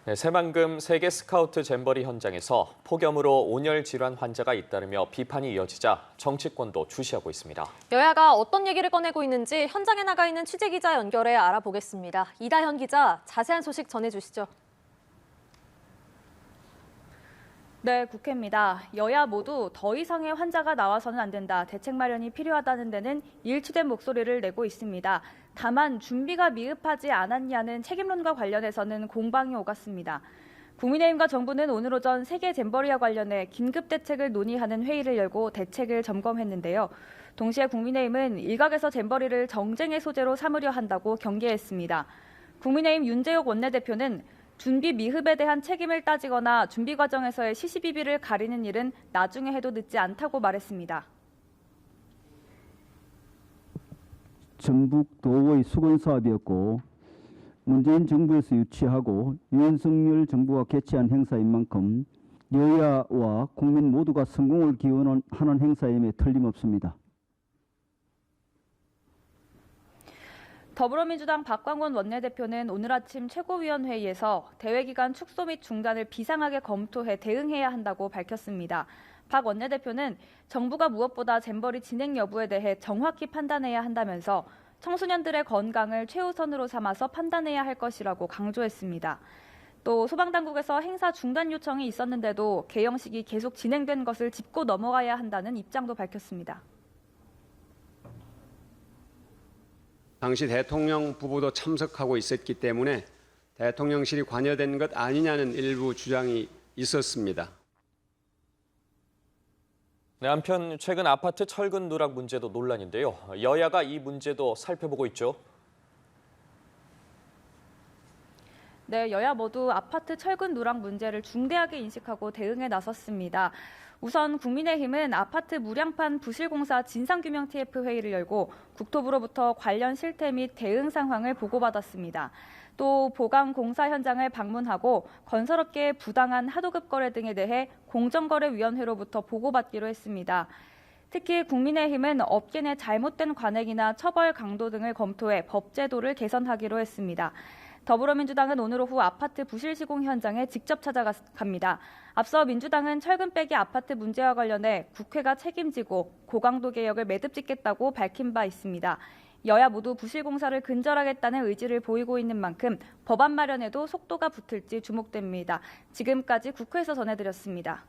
네, 새만금 세계 스카우트 잼버리 현장에서 폭염으로 온열 질환 환자가 잇따르며 비판이 이어지자 정치권도 주시하고 있습니다. 여야가 어떤 얘기를 꺼내고 있는지 현장에 나가 있는 취재기자 연결해 알아보겠습니다. 이다현 기자, 자세한 소식 전해주시죠. 네, 국회입니다. 여야 모두 더 이상의 환자가 나와서는 안 된다, 대책 마련이 필요하다는 데는 일치된 목소리를 내고 있습니다. 다만 준비가 미흡하지 않았냐는 책임론과 관련해서는 공방이 오갔습니다. 국민의힘과 정부는 오늘 오전 세계 잼버리와 관련해 긴급 대책을 논의하는 회의를 열고 대책을 점검했는데요. 동시에 국민의힘은 일각에서 잼버리를 정쟁의 소재로 삼으려 한다고 경계했습니다. 국민의힘 윤재욱 원내대표는 준비 미흡에 대한 책임을 따지거나 준비 과정에서의 시시비비를 가리는 일은 나중에 해도 늦지 않다고 말했습니다. 전북 도의 수건 사업이었고 문재인 정부에서 유치하고 윤석열 정부가 개최한 행사인 만큼 여야와 국민 모두가 성공을 기원하는 행사임에 틀림없습니다. 더불어민주당 박광원 원내대표는 오늘 아침 최고위원회의에서 대회 기간 축소 및 중단을 비상하게 검토해 대응해야 한다고 밝혔습니다. 박 원내대표는 정부가 무엇보다 잼버리 진행 여부에 대해 정확히 판단해야 한다면서 청소년들의 건강을 최우선으로 삼아서 판단해야 할 것이라고 강조했습니다. 또 소방당국에서 행사 중단 요청이 있었는데도 개영식이 계속 진행된 것을 짚고 넘어가야 한다는 입장도 밝혔습니다. 당시 대통령 부부도 참석하고 있었기 때문에 대통령실이 관여된 것 아니냐는 일부 주장이 있었습니다. 네, 한편 최근 아파트 철근 누락 문제도 논란인데요. 여야가 이 문제도 살펴보고 있죠. 네, 여야 모두 아파트 철근 누락 문제를 중대하게 인식하고 대응에 나섰습니다. 우선 국민의힘은 아파트 무량판 부실공사 진상규명 TF 회의를 열고 국토부로부터 관련 실태 및 대응 상황을 보고받았습니다. 또 보강 공사 현장을 방문하고 건설업계의 부당한 하도급 거래 등에 대해 공정거래위원회로부터 보고받기로 했습니다. 특히 국민의힘은 업계 내 잘못된 관행이나 처벌 강도 등을 검토해 법제도를 개선하기로 했습니다. 더불어민주당은 오늘 오후 아파트 부실 시공 현장에 직접 찾아갑니다. 앞서 민주당은 철근 빼기 아파트 문제와 관련해 국회가 책임지고 고강도 개혁을 매듭짓겠다고 밝힌 바 있습니다. 여야 모두 부실 공사를 근절하겠다는 의지를 보이고 있는 만큼 법안 마련에도 속도가 붙을지 주목됩니다. 지금까지 국회에서 전해드렸습니다.